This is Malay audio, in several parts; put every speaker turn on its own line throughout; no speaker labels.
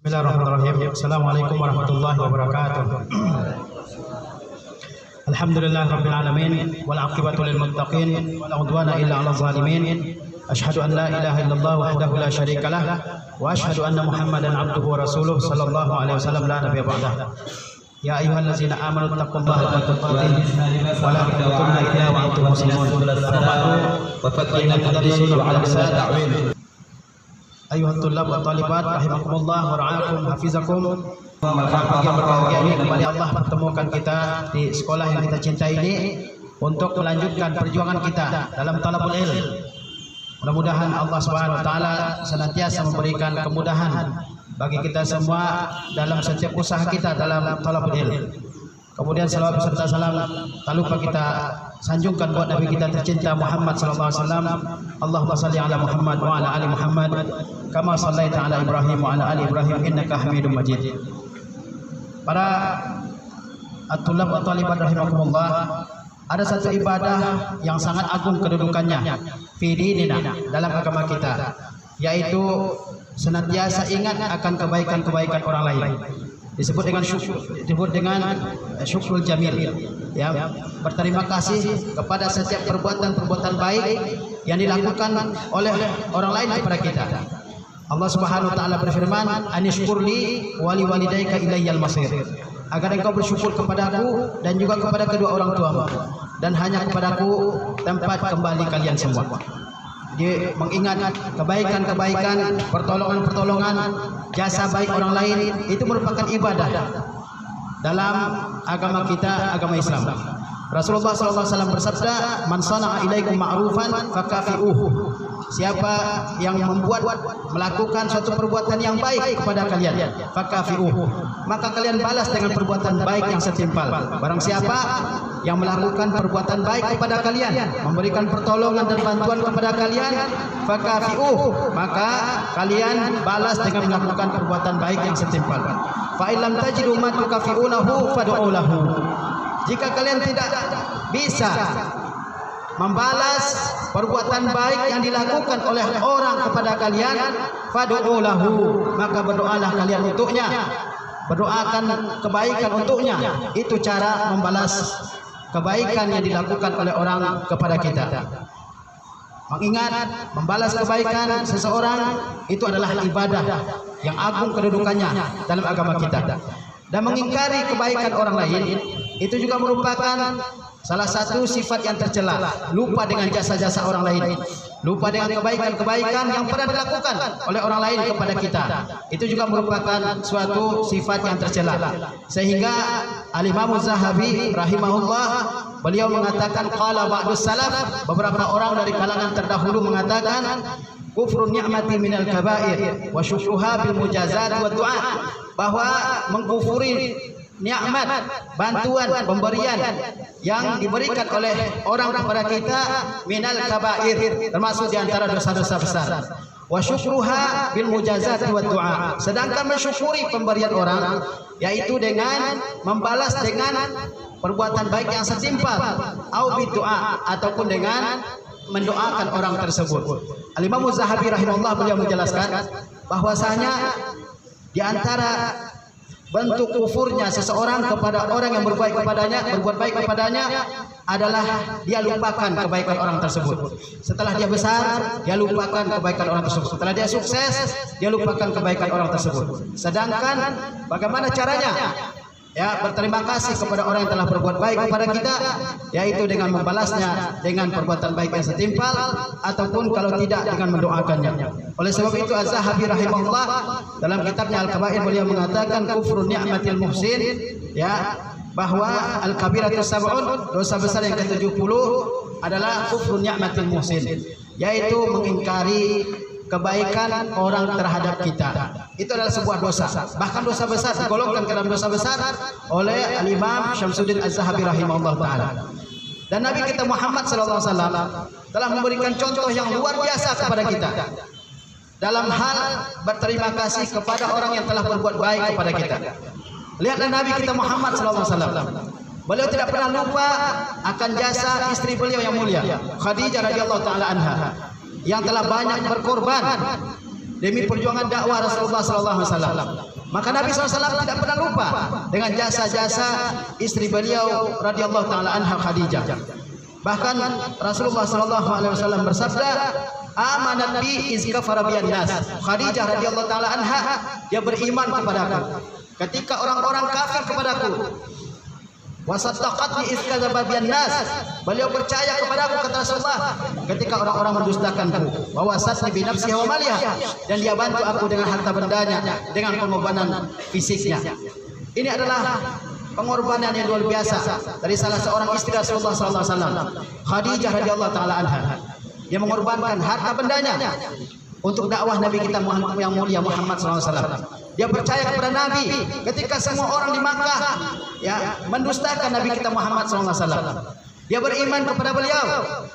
Bismillahirrahmanirrahim. Assalamualaikum warahmatullahi wabarakatuh. Alhamdulillahirabbil alamin wal aqibatu lil muttaqin wala udwana illa 'alal zalimin. Asyhadu an la ilaha illallah wahdahu la syarikalah wa asyhadu anna Muhammadan 'abduhu wa rasuluh sallallahu alaihi wasallam la nabiyya ba'dah. Ya ayyuhallazina amanu taqullaha haqqa tuqatih wa la tamutunna illa wa antum muslimun. Wa faqqina tadrisuhu 'ala ta'wil. Ayuhat tulab wa talibat rahimakumullah wa ra'akum hafizakum. Berbahagia ini kembali Allah pertemukan kita di sekolah yang kita cintai ini untuk melanjutkan perjuangan kita dalam talabul ilm. Mudah-mudahan Allah Subhanahu wa taala senantiasa memberikan kemudahan bagi kita semua dalam setiap usaha kita dalam talabul ilm. Kemudian salawat beserta salam tak lupa kita sanjungkan buat Nabi kita tercinta Muhammad sallallahu alaihi wasallam. Allahumma shalli ala Muhammad wa ala ali Muhammad kama shallaita ala Ibrahim wa ala ali Ibrahim innaka Hamidum Majid. Para at-tulab wa talibat rahimakumullah, ada satu ibadah yang sangat agung kedudukannya fi dinina, dalam agama kita, yaitu senantiasa ingat akan kebaikan-kebaikan orang lain. Disebut dengan syukrul jamil, ya, berterima kasih kepada setiap perbuatan-perbuatan baik yang dilakukan oleh orang lain kepada kita. Allah Subhanahu wa taala berfirman, "Anishkurli wa liwalidayka ilayyal masir." Agar engkau bersyukur kepadaku dan juga kepada kedua orang tuamu, dan hanya kepadaku tempat kembali kalian semua. Dia mengingat kebaikan-kebaikan, pertolongan-pertolongan, jasa baik orang lain, itu merupakan ibadah dalam agama kita, agama Islam. Rasulullah SAW bersabda, "Man sana'a ilaikum ma'rufan fakafi'uhu." Siapa yang melakukan suatu perbuatan yang baik kepada kalian, fakafi'uhu, maka kalian balas dengan perbuatan baik yang setimpal. Barang siapa yang melakukan perbuatan baik kepada kalian, memberikan pertolongan dan bantuan kepada kalian, fakafi'uhu, maka kalian balas dengan melakukan perbuatan baik yang setimpal. Fa illam tajidu ma tukafi'unahu fad'u lahu. Jika kalian tidak bisa membalas perbuatan baik yang dilakukan oleh orang kepada kalian, fad'u lahu, maka berdoalah kalian untuknya. Berdoakan kebaikan untuknya. Itu cara membalas kebaikan yang dilakukan oleh orang kepada kita. Mengingat membalas kebaikan seseorang itu adalah ibadah yang agung kedudukannya dalam agama kita. Dan mengingkari kebaikan orang lain itu juga merupakan salah satu sifat yang tercela. Lupa dengan jasa-jasa orang lain, lupa dengan kebaikan-kebaikan yang pernah dilakukan oleh orang lain kepada kita. Itu juga merupakan suatu sifat yang tercela. Sehingga Al-Imam Az-Zahabi rahimahullah, beliau mengatakan, qala ba'dus salaf, beberapa orang dari kalangan terdahulu mengatakan, kufrun ni'mati minal kabair wa syukruha bil mujazat wa du'a, bahwa mengkufuri nikmat, bantuan, pemberian yang diberikan oleh orang kepada kita minal kabair, termasuk di antara dosa-dosa besar. Wa syukruha bil mujazat wa du'a, sedangkan mensyukuri pemberian orang yaitu dengan membalas dengan perbuatan baik yang setimpal, au bi du'a, ataupun dengan mendoakan orang tersebut. Al-Imam Az-Zahabi rahimahullah, beliau menjelaskan bahwasanya di antara bentuk kufurnya seseorang kepada orang yang berbuat baik kepadanya adalah dia lupakan kebaikan orang tersebut. Setelah dia besar, dia lupakan kebaikan orang tersebut. Setelah dia sukses, dia lupakan kebaikan orang tersebut. Sedangkan bagaimana caranya? Ya, berterima kasih kepada orang yang telah berbuat baik kepada kita, yaitu dengan membalasnya dengan perbuatan baik yang setimpal, ataupun kalau tidak dengan mendoakannya. Oleh sebab itu Az-Zahabi rahimahullah dalam kitabnya Al-Kabair, beliau mengatakan kufrun ni'matil muhsin, ya, bahwa al-kabiratus sab'un, dosa besar yang ke-70 adalah kufrun ni'matil muhsin, yaitu mengingkari kebaikan orang terhadap kita. Itu adalah sebuah dosa, bahkan dosa besar, digolongkan ke dalam dosa besar oleh Al-Imam Syamsuddin Az-Zahabi rahimahullah ta'ala. Dan Nabi kita Muhammad sallallahu alaihi wasallam telah memberikan contoh yang luar biasa kepada kita dalam hal berterima kasih kepada orang yang telah berbuat baik kepada kita. Lihatlah Nabi kita Muhammad sallallahu alaihi wasallam, beliau tidak pernah lupa akan jasa istri beliau yang mulia Khadijah radhiyallahu taala anha, yang telah banyak berkorban demi perjuangan dakwah Rasulullah sallallahu alaihi wasallam. Maka Nabi SAW tidak pernah lupa dengan jasa-jasa istri beliau radhiyallahu taala anha Khadijah. Bahkan Rasulullah sallallahu alaihi wasallam bersabda, "Amanat bi iz kafara biyan nas." Khadijah radhiyallahu taala anha, dia beriman kepadaku ketika orang-orang kafir kepadaku. Wa saddaqatni iz kadzaba biyan nas. Beliau percaya kepadaku, kata Rasulullah, ketika orang-orang mendustakanku. Wa wasatni bi nafsiha wa maliha, dan dia bantu aku dengan harta bendanya, dengan pengorbanan fisiknya. Ini adalah pengorbanan yang luar biasa dari salah seorang istri Rasulullah sallallahu alaihi wasallam, Khadijah radhiyallahu taala anha. Dia mengorbankan harta bendanya untuk dakwah Nabi kita yang mulia Muhammad sallallahu alaihi wasallam. Dia percaya kepada Nabi ketika semua orang di Makkah mendustakan Nabi kita Muhammad sallallahu alaihi wasallam. Dia beriman kepada beliau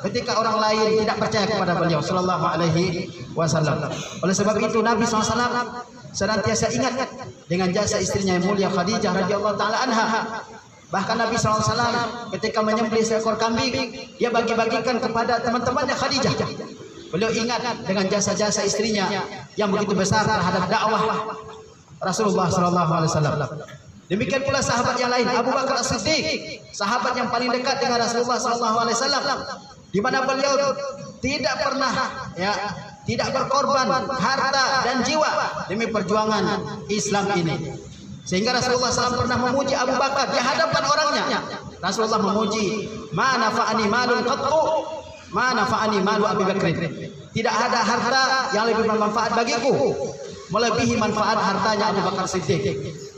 ketika orang lain tidak percaya kepada beliau sallallahu alaihi wasallam. Oleh sebab itu Nabi sallallahu alaihi wasallam senantiasa ingat dengan jasa istrinya yang mulia Khadijah radhiyallahu taala anha. Bahkan Nabi SAW ketika menyembelih seekor kambing, dia bagi-bagikan kepada teman-temannya Khadijah. Beliau ingat dengan jasa-jasa istrinya yang begitu besar terhadap dakwah Rasulullah SAW. Demikian pula sahabat yang lain, Abu Bakar As-Siddiq, sahabat yang paling dekat dengan Rasulullah SAW, di mana beliau tidak pernah tidak berkorban harta dan jiwa demi perjuangan Islam ini. Sehingga Rasulullah SAW pernah memuji Abu Bakar di hadapan orangnya. Rasulullah memuji, "Ma nafa'ani malun qattu, ma nafa'ani malu Abi Bakr." Tidak ada harta yang lebih bermanfaat bagiku melebihi manfaat hartanya Abu Bakar Siddiq.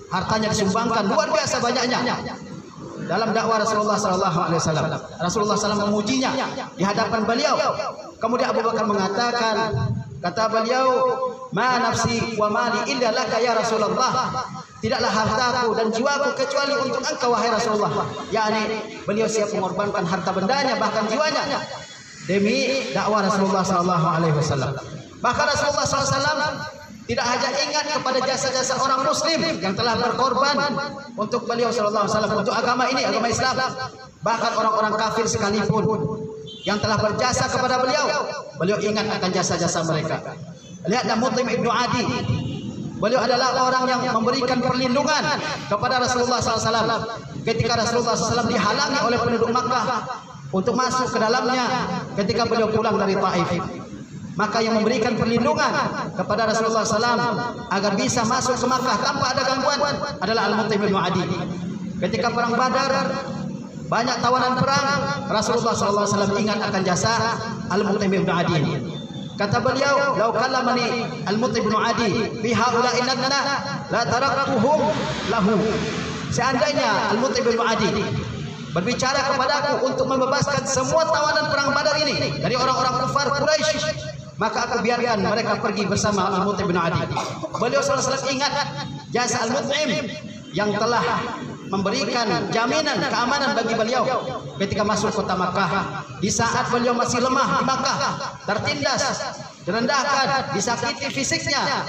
Hartanya disumbangkan luar biasa banyaknya dalam dakwah Rasulullah SAW. Rasulullah SAW memujinya di hadapan beliau. Kemudian Abu Bakar mengatakan, kata beliau, "Ma nafsi wa mali illa laka ya Rasulullah." Tidaklah hartaku dan jiwaku kecuali untuk engkau wahai Rasulullah. yakni beliau siap mengorbankan harta bendanya bahkan jiwanya demi dakwah Rasulullah SAW. Bahkan Rasulullah SAW tidak hanya ingat kepada jasa-jasa orang muslim yang telah berkorban untuk beliau SAW, untuk agama ini, agama Islam. Bahkan orang-orang kafir sekalipun yang telah berjasa kepada beliau, beliau ingat akan jasa-jasa mereka. Lihatlah Mut'im ibnu Adi. Beliau adalah orang yang memberikan perlindungan kepada Rasulullah SAW ketika Rasulullah SAW dihalangi oleh penduduk Makkah untuk masuk ke dalamnya ketika beliau pulang dari Taif. Maka yang memberikan perlindungan kepada Rasulullah SAW agar bisa masuk ke Makkah tanpa ada gangguan adalah Al-Mut'im ibnu Adi. Ketika perang Badar, banyak tawanan perang, Rasulullah SAW ingat akan jasa Al-Mut'im ibnu Adi. Kata beliau, "Lau kallamani Al-Mut'im ibnu Adi fi haula'i nadna la taraktuhum lahu." Seandainya Al-Mut'im ibnu Adi berbicara kepadaku untuk membebaskan semua tawanan perang Badar ini dari orang-orang kafir Quraisy, maka aku biarkan mereka pergi bersama Al-Mut'im ibnu Adi. Beliau SAW ingat jasa Al-Mut'im yang telah memberikan jaminan keamanan bagi beliau ketika masuk kota Makkah, di saat beliau masih lemah di Makkah, tertindas, direndahkan, disakiti fisiknya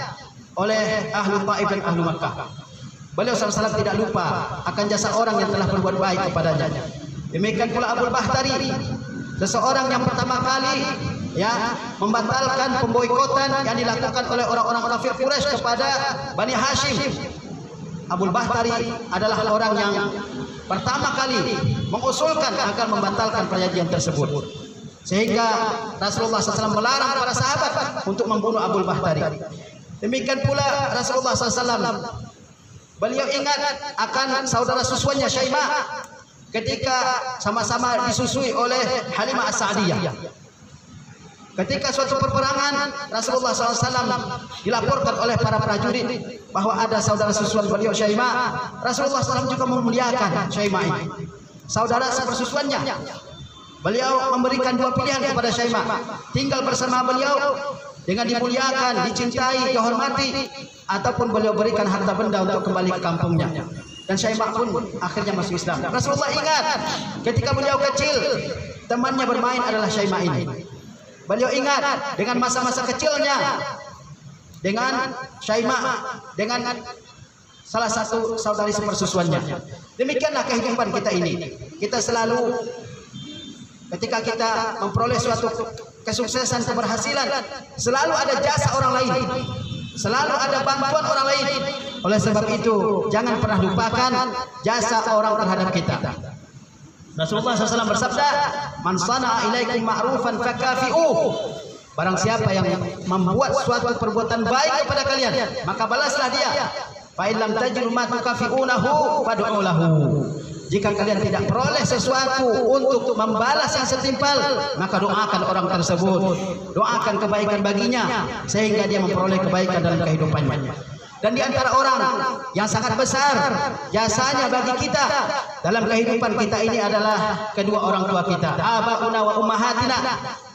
oleh ahlu Taif dan ahlu Makkah. Beliau SAW tidak lupa akan jasa orang yang telah berbuat baik kepadanya. Demikian pula Abu Bakhtari, seseorang yang pertama kali membatalkan pemboikotan yang dilakukan oleh orang-orang kafir Quraisy kepada Bani Hashim. Abu Bakhtari adalah orang yang pertama kali mengusulkan agar membatalkan perjanjian tersebut, sehingga Rasulullah SAW melarang para sahabat untuk membunuh Abu Bakhtari. Demikian pula Rasulullah SAW, beliau ingat akan saudara susuannya Syaimah ketika sama-sama disusui oleh Halimah As-Sa'diyah. Ketika suatu peperangan, Rasulullah SAW dilaporkan oleh para prajurit bahwa ada saudara susuan beliau Syaimah. Rasulullah SAW juga memuliakan Syaimah ini, saudara sepersusuannya. Beliau memberikan dua pilihan kepada Syaimah: tinggal bersama beliau dengan dimuliakan, dicintai, dihormati, ataupun beliau berikan harta benda untuk kembali ke kampungnya. Dan Syaimah pun akhirnya masuk Islam. Rasulullah ingat ketika beliau kecil, temannya bermain adalah Syaimah ini. Beliau ingat dengan masa-masa kecilnya dengan Syaimah, dengan salah satu saudari sepersusuannya. Demikianlah kehidupan kita ini. Kita selalu ketika kita memperoleh suatu kesuksesan, keberhasilan, selalu ada jasa orang lain, selalu ada bantuan orang lain. Oleh sebab itu, jangan pernah lupakan jasa orang terhadap kita. Rasulullah SAW bersabda, "Man sana'a ilaikum ma'rufan fakafi'uh." Barang siapa yang membuat suatu perbuatan baik kepada kalian, maka balaslah dia. Fa in lam tajidu ma tukafi'unahu fad'u lahu. Jika kalian tidak peroleh sesuatu untuk membalas yang setimpal, maka doakan orang tersebut, doakan kebaikan baginya sehingga dia memperoleh kebaikan dalam kehidupannya. Dan di antara orang yang sangat besar jasanya bagi kita dalam kehidupan kita ini adalah kedua orang tua kita, abauna wa ummahatina,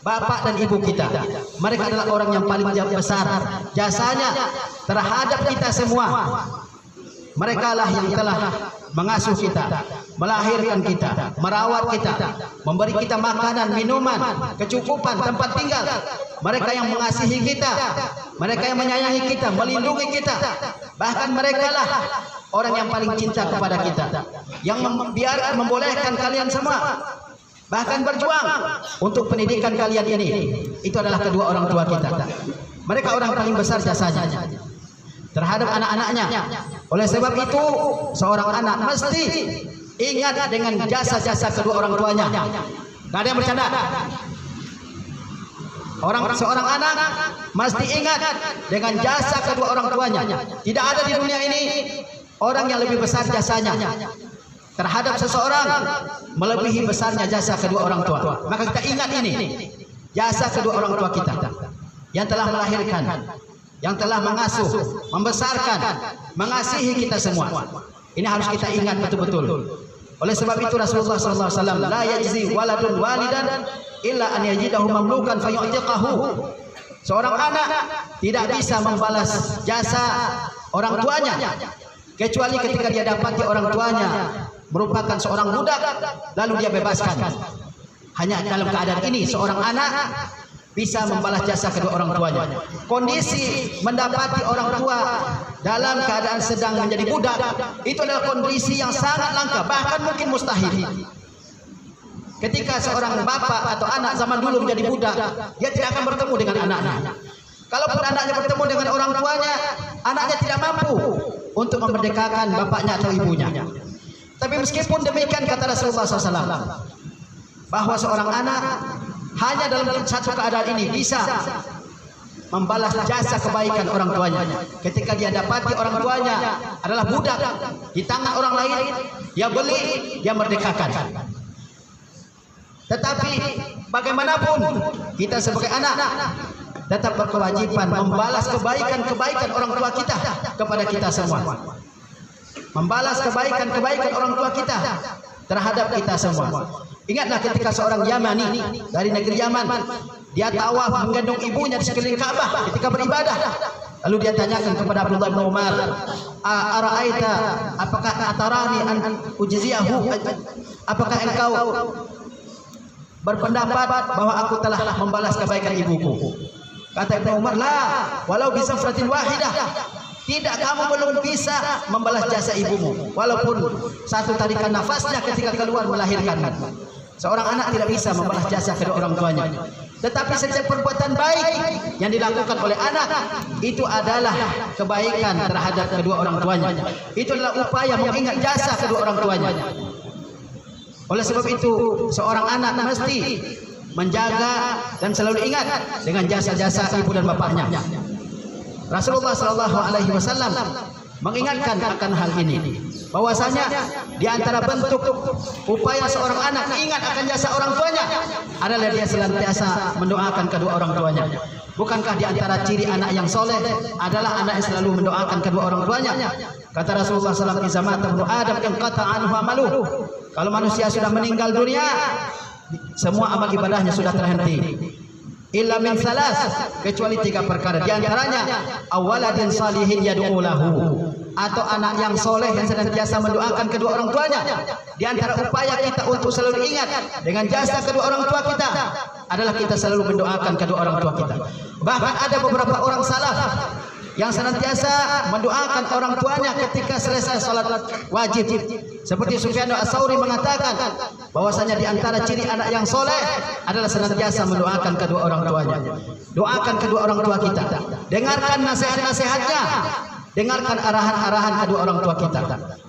bapak dan ibu kita. Mereka adalah orang yang paling besar jasanya terhadap kita semua. Mereka lah yang telah mengasuh kita, melahirkan kita, merawat kita, memberi kita makanan, minuman, kecukupan, tempat tinggal. Mereka yang mengasihi kita, mereka yang menyayangi kita, melindungi kita. Bahkan mereka lah orang yang paling cinta kepada kita, yang membolehkan kalian semua bahkan berjuang untuk pendidikan kalian ini. Itu adalah kedua orang tua kita. Mereka orang paling besar jasanya terhadap anak-anaknya. Oleh sebab itu, seorang anak mesti ingat dengan jasa-jasa kedua orang tuanya. Gak ada yang bercanda. Seorang anak mesti ingat dengan jasa kedua orang tuanya. Tidak ada di dunia ini orang yang lebih besar jasanya terhadap seseorang melebihi besarnya jasa kedua orang tua. Maka kita ingat ini, jasa kedua orang tua kita yang telah melahirkan, yang telah mengasuh, membesarkan, mengasihi kita semua. Ini harus kita ingat betul-betul. Oleh sebab itu Rasulullah SAW, la yajzi waladun walidan illa an yajidahu mamlukan fayu'tiqahu. Seorang anak tidak bisa membalas jasa orang tuanya kecuali ketika dia dapati orang tuanya merupakan seorang budak lalu dia bebaskan. Hanya dalam keadaan ini seorang anak bisa membalas jasa kedua orang tuanya. Kondisi mendapati orang tua dalam keadaan sedang menjadi budak itu adalah kondisi yang sangat langka, bahkan mungkin mustahil. Ketika seorang bapak atau anak zaman dulu menjadi budak, dia tidak akan bertemu dengan anaknya. Kalaupun anaknya bertemu dengan orang tuanya, anaknya tidak mampu untuk memerdekakan bapaknya atau ibunya. Tapi meskipun demikian, kata Rasulullah SAW, bahwa seorang anak hanya dalam satu keadaan ini bisa membalas jasa kebaikan orang tuanya. Ketika dia dapati orang tuanya adalah budak di tangan orang lain, dia beli, dia merdekakan. Tetapi bagaimanapun kita sebagai anak tetap berkewajiban membalas kebaikan-kebaikan orang tua kita kepada kita semua. Membalas kebaikan-kebaikan orang tua kita terhadap kita semua. Ingatlah ketika seorang Yamani dari negeri Yaman, dia tawaf menggendong ibunya di sekeliling Ka'bah ketika beribadah. Lalu dia tanyakan kepada Abdullah bin Umar, "Ara'aita, apakah atarani an ujziyahu? Apakah engkau berpendapat bahwa aku telah membalas kebaikan ibuku?" Kata Ibnu Umar, "La, walau bisa safratin wahidah." Tidak, kamu belum bisa membalas jasa ibumu walaupun satu tarikan nafasnya ketika keluar melahirkanmu. Seorang anak tidak bisa membalas jasa kedua orang tuanya. Tetapi setiap perbuatan baik yang dilakukan oleh anak itu adalah kebaikan terhadap kedua orang tuanya. Itu adalah upaya mengingat jasa kedua orang tuanya. Oleh sebab itu seorang anak mesti menjaga dan selalu ingat dengan jasa-jasa ibu dan bapaknya. Rasulullah SAW mengingatkan akan hal ini, bahwasanya di antara bentuk upaya seorang anak ingat akan jasa orang tuanya adalah dia senantiasa mendoakan kedua orang tuanya. Bukankah di antara ciri anak yang soleh adalah anak yang selalu mendoakan kedua orang tuanya? Kata Rasulullah SAW, "Idza mata ibnu Adam inqata anhu amaluh." Kalau manusia sudah meninggal dunia, semua amal ibadahnya sudah terhenti. Illa min salas, kecuali 3 perkara. Di antaranya awaladin salihin yad'u lahu, atau anak yang soleh yang senantiasa mendoakan kedua orang tuanya. Di antara upaya kita untuk selalu ingat dengan jasa kedua orang tua kita adalah kita selalu mendoakan kedua orang tua kita. Bahkan ada beberapa orang salaf yang senantiasa mendoakan orang tuanya ketika selesai salat wajib. Seperti Sufyan Ats-Tsauri mengatakan bahwasanya di antara ciri anak yang soleh adalah senantiasa mendoakan kedua orang tuanya. Doakan kedua orang tua kita, dengarkan nasihat-nasihatnya, dengarkan arahan-arahan kedua orang tua kita,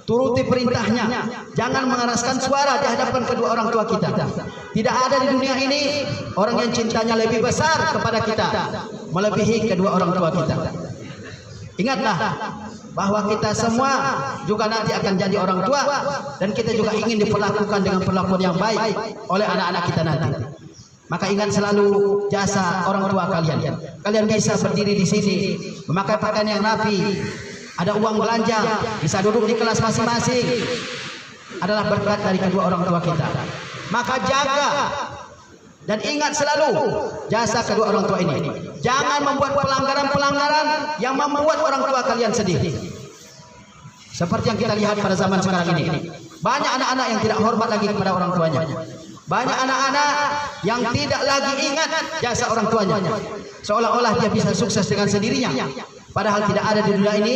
turuti perintahnya, jangan mengeraskan suara di hadapan kedua orang tua kita. Tidak ada di dunia ini orang yang cintanya lebih besar kepada kita melebihi kedua orang tua kita. Ingatlah bahwa kita semua juga nanti akan jadi orang tua, dan kita juga ingin diperlakukan dengan perlakuan yang baik oleh anak-anak kita nanti. Maka ingat selalu jasa orang tua kalian. Kalian bisa berdiri di sini memakai pakaian yang rapi, ada uang belanja, bisa duduk di kelas masing-masing, adalah berkat dari kedua orang tua kita. Maka jaga dan ingat selalu jasa kedua orang tua ini. Jangan membuat pelanggaran-pelanggaran yang membuat orang tua kalian sedih. Seperti yang kita lihat pada zaman sekarang ini, banyak anak-anak yang tidak hormat lagi kepada orang tuanya. Banyak anak-anak yang tidak lagi ingat jasa orang tuanya, seolah-olah dia bisa sukses dengan sendirinya. Padahal tidak ada di dunia ini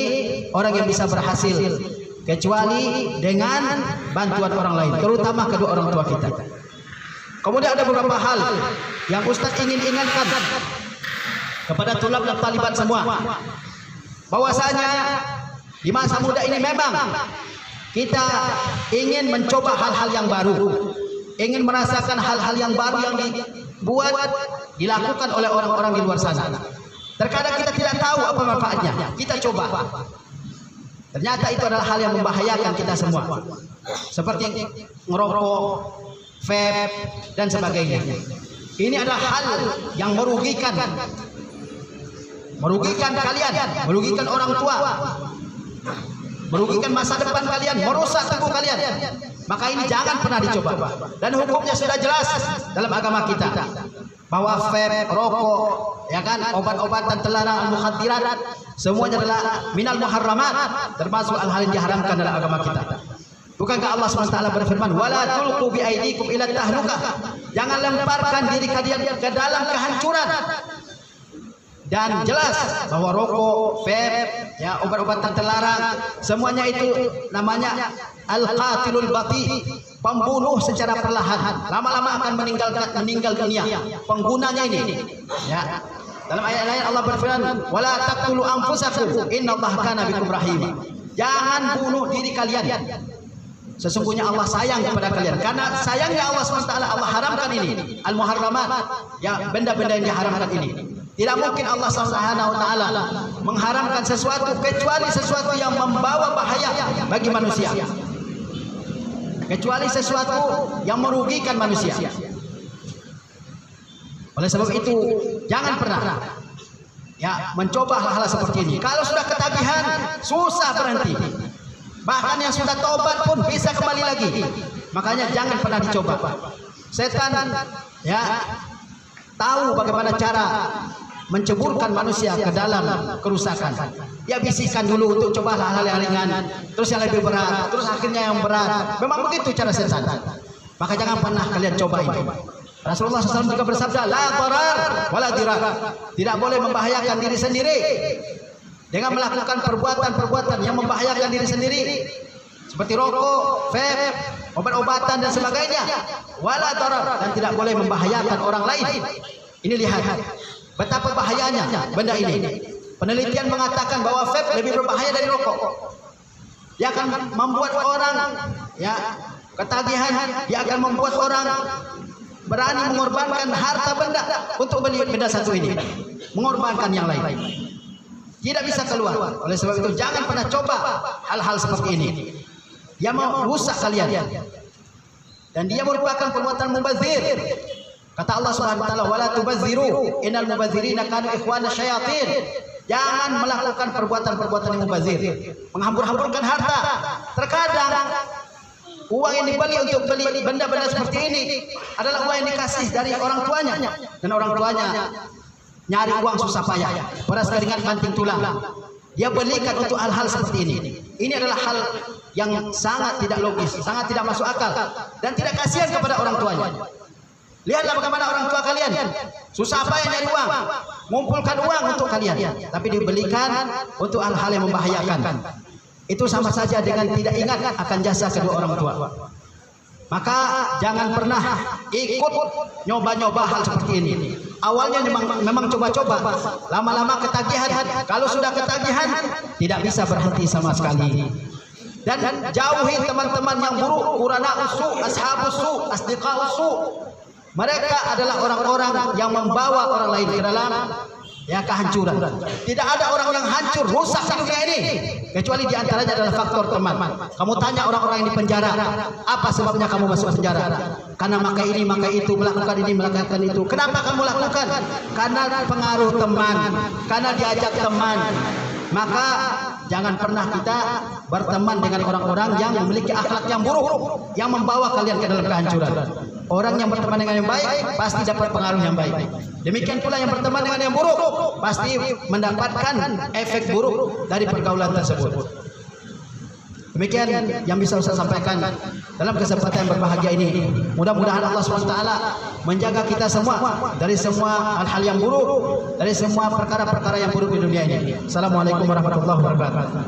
orang yang bisa berhasil kecuali dengan bantuan orang lain, terutama kedua orang tua kita. Kemudian ada beberapa hal yang Ustaz ingin ingatkan kepada tulab dan talibat semua, bahwasanya di masa muda ini memang kita ingin mencoba hal-hal yang baru, ingin merasakan hal-hal yang baru yang dilakukan oleh orang-orang di luar sana. Terkadang kita tidak tahu apa manfaatnya, kita coba. Ternyata itu adalah hal yang membahayakan kita semua, seperti ngerokok, vape, dan sebagainya. Ini adalah hal yang merugikan kalian, merugikan orang tua, merugikan masa depan kalian, merusak tubuh kalian. Maka ini jangan pernah dicoba. Dan hukumnya sudah jelas dalam agama kita, bahwa vape, rokok, ya kan, obat-obatan terlarang, al-mukhaddirat, semuanya adalah minal muharramat, termasuk hal-hal yang diharamkan dalam agama kita. Bukankah Allah SWT berfirman, wala tulqu bi aidikum ila tahlukah, jangan lemparkan diri kalian ke dalam kehancuran. Dan jelas bahwa rokok, vape, ya, obat-obatan terlarang, semuanya itu namanya al-qatilul bati, pembunuh secara perlahan, lama-lama akan meninggal dunia penggunanya ini. Ya. Dalam ayat-ayat Allah berfirman, wala taqtulu anfusakum innallaha kana bikum rahim. Jangan bunuh diri kalian. Sesungguhnya Allah sayang kepada kalian. Karena sayangnya Allah SWT, Allah haramkan ini, al-muharramat, ya, benda-benda yang diharamkan ini. Tidak mungkin Allah SWT mengharamkan sesuatu kecuali sesuatu yang membawa bahaya bagi manusia, kecuali sesuatu yang merugikan manusia. Oleh sebab itu jangan pernah, ya, mencoba hal-hal seperti ini. Kalau sudah ketagihan, susah berhenti. Bahkan yang sudah taubat pun bisa kembali lagi. Makanya jangan pernah dicoba. Setan, ya, tahu bagaimana cara menceburkan manusia ke dalam kerusakan. Ya, bisikan dulu untuk coba hal-hal yang ringan, terus yang lebih berat, terus akhirnya yang berat. Memang begitu cara setan. Maka jangan pernah kalian coba ini. Rasulullah SAW juga bersabda, la darar wala dirar, tidak boleh membahayakan diri sendiri dengan melakukan perbuatan-perbuatan yang membahayakan diri sendiri, seperti rokok, vape, obat-obatan dan sebagainya. Wala darar, dan tidak boleh membahayakan orang lain. Ini lihat betapa bahayanya benda ini. Penelitian mengatakan bahwa vape lebih berbahaya dari rokok. Dia akan membuat orang, ya, ketagihan. Dia akan membuat orang berani mengorbankan harta benda untuk beli benda satu ini, mengorbankan yang lain. Tidak bisa keluar. Oleh sebab itu jangan pernah coba hal-hal seperti ini yang mau rusak kalian. Dan dia merupakan perbuatan mubazir. Kata Allah Subhanahu wa taala, wala tubazziru innal mubadzirina kanu ikhwana syayatin. Jangan melakukan perbuatan-perbuatan yang mubazir, menghambur-hamburkan harta. Terkadang uang yang dibeli untuk beli benda-benda seperti ini adalah uang yang dikasih dari orang tuanya, dan orang tuanya nyari uang susah payah, beras keringat banting tulang. Dia belikan untuk hal-hal seperti ini. Ini adalah hal yang sangat tidak logis, sangat tidak masuk akal, dan tidak kasihan kepada orang tuanya. Lihatlah bagaimana orang tua kalian susah payah nyari uang. mengumpulkan uang untuk kalian, tapi dibelikan untuk hal-hal yang membahayakan. Itu sama saja dengan tidak ingat akan jasa kedua orang tua. Maka jangan pernah ikut nyoba-nyoba hal seperti ini. Awalnya memang coba-coba, lama-lama ketagihan. Kalau sudah ketagihan, tidak bisa berhenti sama sekali. Dan jauhi teman-teman yang buruk, qurana usu, ashabus su, asdiqa usu. Mereka adalah orang-orang yang membawa orang lain ke dalam kehancuran. Tidak ada orang yang hancur, rusak di dunia ini kecuali diantaranya adalah faktor teman. Kamu tanya orang-orang yang di penjara, apa sebabnya kamu masuk penjara? Karena maka ini, maka itu, melakukan ini, melakukan itu. Kenapa kamu lakukan? Karena pengaruh teman, karena diajak teman. Maka jangan pernah kita berteman dengan orang-orang yang memiliki akhlak yang buruk, yang membawa kalian ke dalam kehancuran. Orang yang berteman dengan yang baik pasti dapat pengaruh yang baik. Demikian pula yang berteman dengan yang buruk pasti mendapatkan efek buruk dari pergaulan tersebut. Demikian yang bisa saya sampaikan dalam kesempatan yang berbahagia ini. Mudah-mudahan Allah SWT menjaga kita semua dari semua hal-hal yang buruk, dari semua perkara-perkara yang buruk di dunia ini. Assalamualaikum warahmatullahi wabarakatuh.